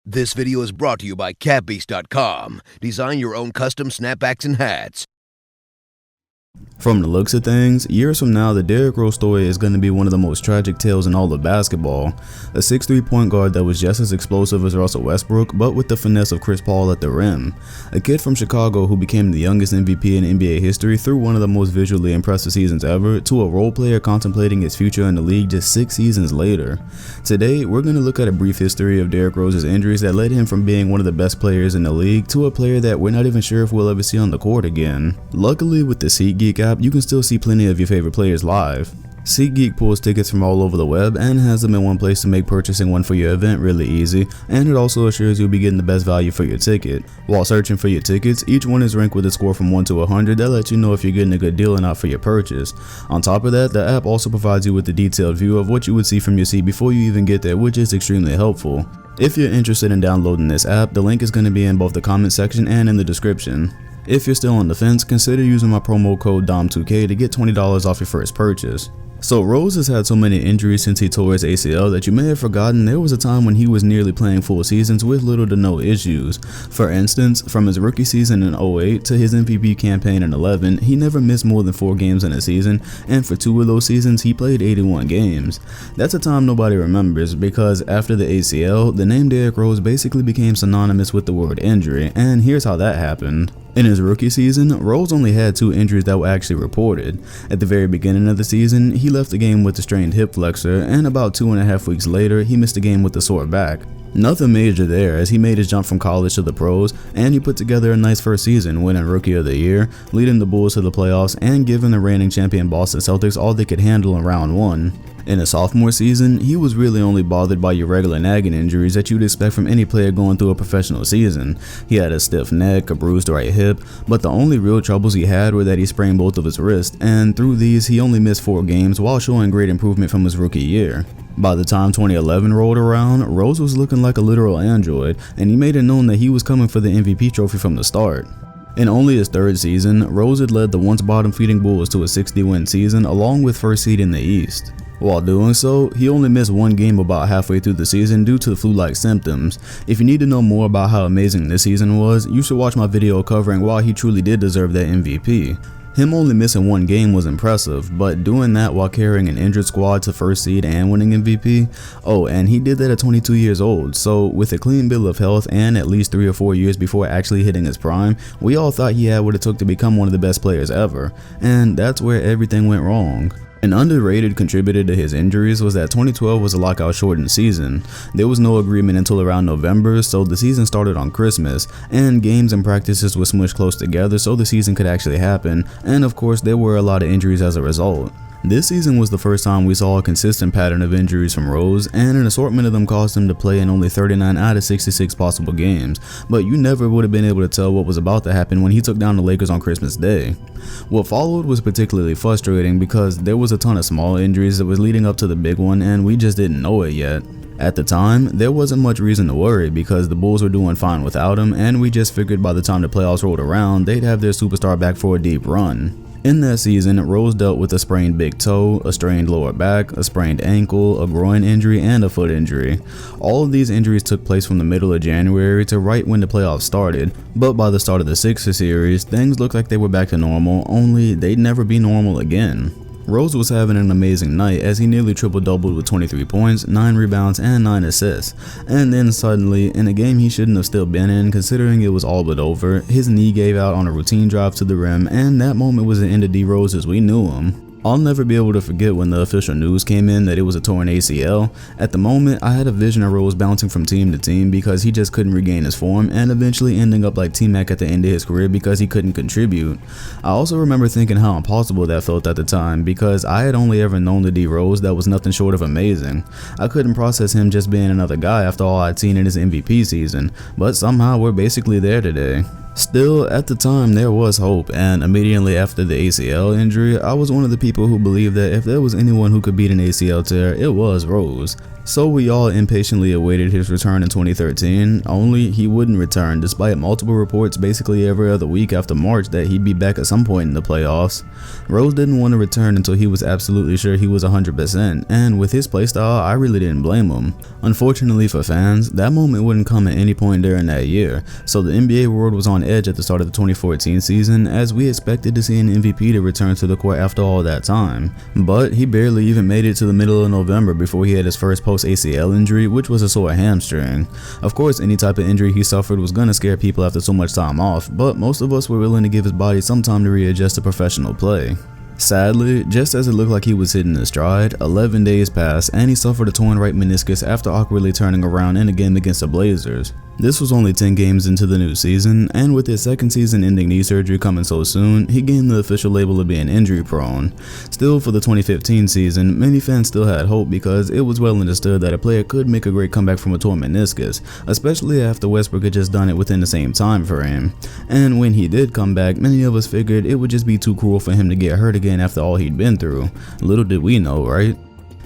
This video is brought to you by catbeast.com. Design your own custom snapbacks and hats. From the looks of things, years from now, the Derrick Rose story is going to be one of the most tragic tales in all of basketball. A 6'3" point guard that was just as explosive as Russell Westbrook, but with the finesse of Chris Paul at the rim. A kid from Chicago who became the youngest MVP in NBA history through one of the most visually impressive seasons ever, to a role player contemplating his future in the league just 6 seasons later. Today, we're going to look at a brief history of Derrick Rose's injuries that led him from being one of the best players in the league to a player that we're not even sure if we'll ever see on the court again. Luckily, with the SeatGeek app, you can still see plenty of your favorite players live. SeatGeek pulls tickets from all over the web and has them in one place to make purchasing one for your event really easy, and it also assures you'll be getting the best value for your ticket. While searching for your tickets, each one is ranked with a score from 1 to 100 that lets you know if you're getting a good deal or not for your purchase. On top of that, the app also provides you with a detailed view of what you would see from your seat before you even get there, which is extremely helpful. If you're interested in downloading this app, the link is going to be in both the comment section and in the description. If you're still on the fence, consider using my promo code DOM2K to get $20 off your first purchase. So Rose has had so many injuries since he tore his ACL that you may have forgotten there was a time when he was nearly playing full seasons with little to no issues. For instance, from his rookie season in 08 to his MVP campaign in 11, he never missed more than 4 games in a season, and for 2 of those seasons he played 81 games. That's a time nobody remembers because after the ACL, the name Derrick Rose basically became synonymous with the word injury, and here's how that happened. In his rookie season, Rose only had 2 injuries that were actually reported. At the very beginning of the season, he left the game with a strained hip flexor, and about 2.5 weeks later, he missed a game with a sore back. Nothing major there, as he made his jump from college to the pros, and he put together a nice first season, winning Rookie of the Year, leading the Bulls to the playoffs, and giving the reigning champion Boston Celtics all they could handle in round 1. In his sophomore season, he was really only bothered by your regular nagging injuries that you'd expect from any player going through a professional season. He had a stiff neck, a bruised right hip, but the only real troubles he had were that he sprained both of his wrists, and through these he only missed 4 games while showing great improvement from his rookie year. By the time 2011 rolled around, Rose was looking like a literal android, and he made it known that he was coming for the MVP trophy from the start. In only his 3rd season, Rose had led the once bottom-feeding Bulls to a 60-win season along with first seed in the East. While doing so, he only missed 1 game about halfway through the season due to the flu-like symptoms. If you need to know more about how amazing this season was, you should watch my video covering why he truly did deserve that MVP. Him only missing 1 game was impressive, but doing that while carrying an injured squad to first seed and winning MVP? Oh, and he did that at 22 years old, so with a clean bill of health and at least 3 or 4 years before actually hitting his prime, we all thought he had what it took to become one of the best players ever, and that's where everything went wrong. An underrated contributor to his injuries was that 2012 was a lockout-shortened season. There was no agreement until around November, so the season started on Christmas, and games and practices were smushed close together so the season could actually happen, and of course there were a lot of injuries as a result. This season was the first time we saw a consistent pattern of injuries from Rose, and an assortment of them caused him to play in only 39 out of 66 possible games, but you never would have been able to tell what was about to happen when he took down the Lakers on Christmas Day. What followed was particularly frustrating because there was a ton of small injuries that was leading up to the big one and we just didn't know it yet. At the time, there wasn't much reason to worry because the Bulls were doing fine without him, and we just figured by the time the playoffs rolled around, they'd have their superstar back for a deep run. In that season, Rose dealt with a sprained big toe, a strained lower back, a sprained ankle, a groin injury, and a foot injury. All of these injuries took place from the middle of January to right when the playoffs started, but by the start of the Sixers series, things looked like they were back to normal, only they'd never be normal again. Rose was having an amazing night as he nearly triple-doubled with 23 points, 9 rebounds, and 9 assists. And then suddenly, in a game he shouldn't have still been in considering it was all but over, his knee gave out on a routine drive to the rim, and that moment was the end of D Rose as we knew him. I'll never be able to forget when the official news came in that it was a torn ACL. At the moment, I had a vision of Rose bouncing from team to team because he just couldn't regain his form, and eventually ending up like T-Mac at the end of his career because he couldn't contribute. I also remember thinking how impossible that felt at the time because I had only ever known the D Rose that was nothing short of amazing. I couldn't process him just being another guy after all I'd seen in his MVP season, but somehow we're basically there today. Still, at the time there was hope, and immediately after the ACL injury, I was one of the people who believed that if there was anyone who could beat an ACL tear, it was Rose. So we all impatiently awaited his return in 2013, only he wouldn't return despite multiple reports basically every other week after March that he'd be back at some point in the playoffs. Rose didn't want to return until he was absolutely sure he was 100%, and with his playstyle, I really didn't blame him. Unfortunately for fans, that moment wouldn't come at any point during that year, so the NBA world was on edge at the start of the 2014 season as we expected to see an MVP to return to the court after all that time. But he barely even made it to the middle of November before he had his first post-ACL injury, which was a sore hamstring. Of course, any type of injury he suffered was gonna scare people after so much time off, but most of us were willing to give his body some time to readjust to professional play. Sadly, just as it looked like he was hitting his stride, 11 days passed and he suffered a torn right meniscus after awkwardly turning around in a game against the Blazers. This was only 10 games into the new season, and with his second season ending knee surgery coming so soon, he gained the official label of being injury prone. Still, for the 2015 season, many fans still had hope because it was well understood that a player could make a great comeback from a torn meniscus, especially after Westbrook had just done it within the same time frame. And when he did come back, many of us figured it would just be too cruel for him to get hurt again after all he'd been through. Little did we know, right?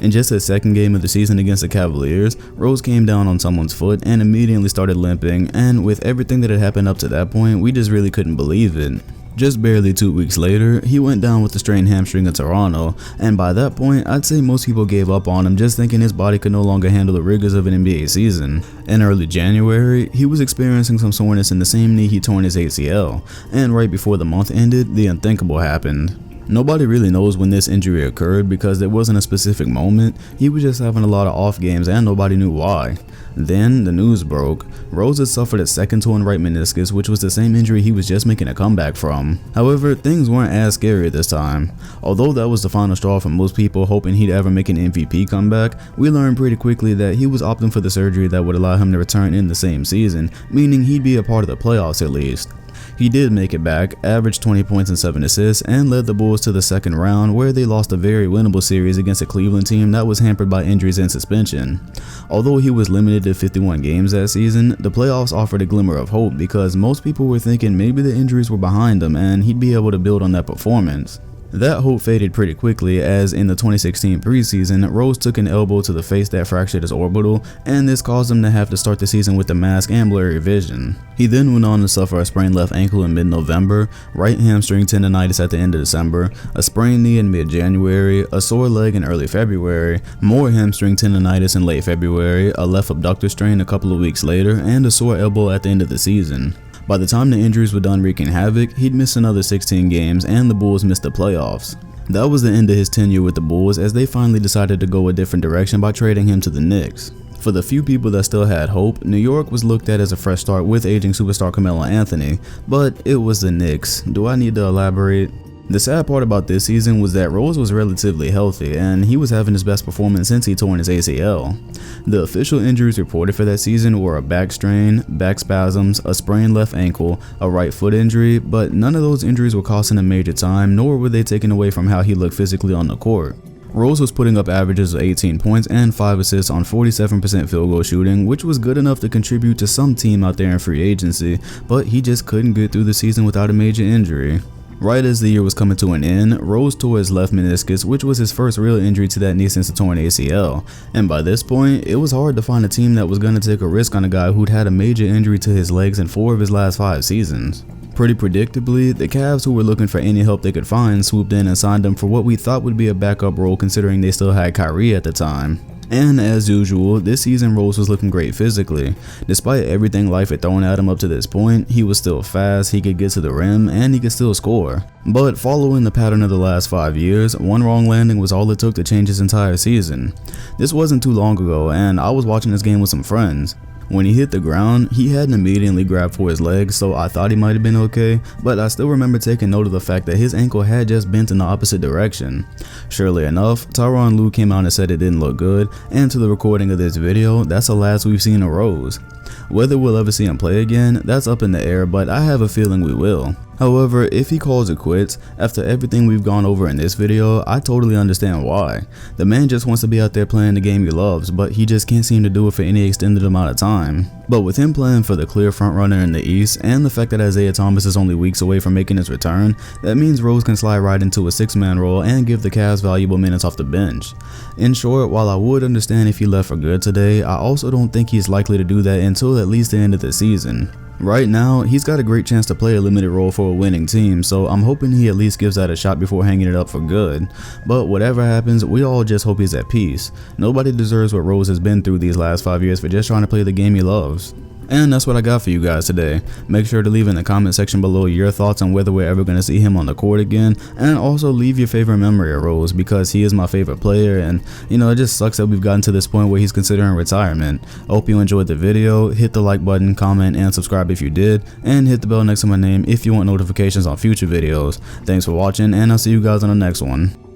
In just his second game of the season against the Cavaliers, Rose came down on someone's foot and immediately started limping, and with everything that had happened up to that point, we just really couldn't believe it. Just barely 2 weeks later, he went down with a strained hamstring in Toronto, and by that point, I'd say most people gave up on him just thinking his body could no longer handle the rigors of an NBA season. In early January, he was experiencing some soreness in the same knee he tore his ACL, and right before the month ended, the unthinkable happened. Nobody really knows when this injury occurred because there wasn't a specific moment, he was just having a lot of off games and nobody knew why. Then the news broke. Rose had suffered a second torn right meniscus, which was the same injury he was just making a comeback from. However, things weren't as scary this time. Although that was the final straw for most people hoping he'd ever make an MVP comeback, we learned pretty quickly that he was opting for the surgery that would allow him to return in the same season, meaning he'd be a part of the playoffs at least. He did make it back, averaged 20 points and 7 assists, and led the Bulls to the second round where they lost a very winnable series against a Cleveland team that was hampered by injuries and suspension. Although he was limited to 51 games that season, the playoffs offered a glimmer of hope because most people were thinking maybe the injuries were behind him and he'd be able to build on that performance. That hope faded pretty quickly as in the 2016 preseason, Rose took an elbow to the face that fractured his orbital, and this caused him to have to start the season with a mask and blurry vision. He then went on to suffer a sprained left ankle in mid-November, right hamstring tendonitis at the end of December, a sprained knee in mid-January, a sore leg in early February, more hamstring tendonitis in late February, a left abductor strain a couple of weeks later, and a sore elbow at the end of the season. By the time the injuries were done wreaking havoc, he'd missed another 16 games and the Bulls missed the playoffs. That was the end of his tenure with the Bulls as they finally decided to go a different direction by trading him to the Knicks. For the few people that still had hope, New York was looked at as a fresh start with aging superstar Carmelo Anthony, but it was the Knicks. Do I need to elaborate? The sad part about this season was that Rose was relatively healthy and he was having his best performance since he tore his ACL. The official injuries reported for that season were a back strain, back spasms, a sprained left ankle, a right foot injury, but none of those injuries were costing him major time, nor were they taken away from how he looked physically on the court. Rose was putting up averages of 18 points and 5 assists on 47% field goal shooting, which was good enough to contribute to some team out there in free agency, but he just couldn't get through the season without a major injury. Right as the year was coming to an end, Rose tore his left meniscus, which was his first real injury to that knee since the torn ACL, and by this point, it was hard to find a team that was going to take a risk on a guy who'd had a major injury to his legs in 4 of his last 5 seasons. Pretty predictably, the Cavs, who were looking for any help they could find, swooped in and signed him for what we thought would be a backup role considering they still had Kyrie at the time. And as usual, this season Rose was looking great physically. Despite everything life had thrown at him up to this point, he was still fast, he could get to the rim, and he could still score. But following the pattern of the last 5 years, one wrong landing was all it took to change his entire season. This wasn't too long ago, and I was watching this game with some friends. When he hit the ground, he hadn't immediately grabbed for his legs, so I thought he might have been okay, but I still remember taking note of the fact that his ankle had just bent in the opposite direction. Surely enough, Tyronn Lue came out and said it didn't look good, and to the recording of this video, that's the last we've seen of Rose. Whether we'll ever see him play again, that's up in the air, but I have a feeling we will. However, if he calls it quits, after everything we've gone over in this video, I totally understand why. The man just wants to be out there playing the game he loves, but he just can't seem to do it for any extended amount of time. But with him playing for the clear frontrunner in the East, and the fact that Isaiah Thomas is only weeks away from making his return, that means Rose can slide right into a 6-man role and give the Cavs valuable minutes off the bench. In short, while I would understand if he left for good today, I also don't think he's likely to do that until at least the end of the season. Right now, he's got a great chance to play a limited role for a winning team, so I'm hoping he at least gives that a shot before hanging it up for good. But whatever happens, we all just hope he's at peace. Nobody deserves what Rose has been through these last 5 years for just trying to play the game he loves. And that's what I got for you guys today. Make sure to leave in the comment section below your thoughts on whether we're ever going to see him on the court again, and also leave your favorite memory of Rose, because he is my favorite player, and it just sucks that we've gotten to this point where he's considering retirement. I hope you enjoyed the video. Hit the like button, comment, and subscribe if you did, and hit the bell next to my name if you want notifications on future videos. Thanks for watching, and I'll see you guys on the next one.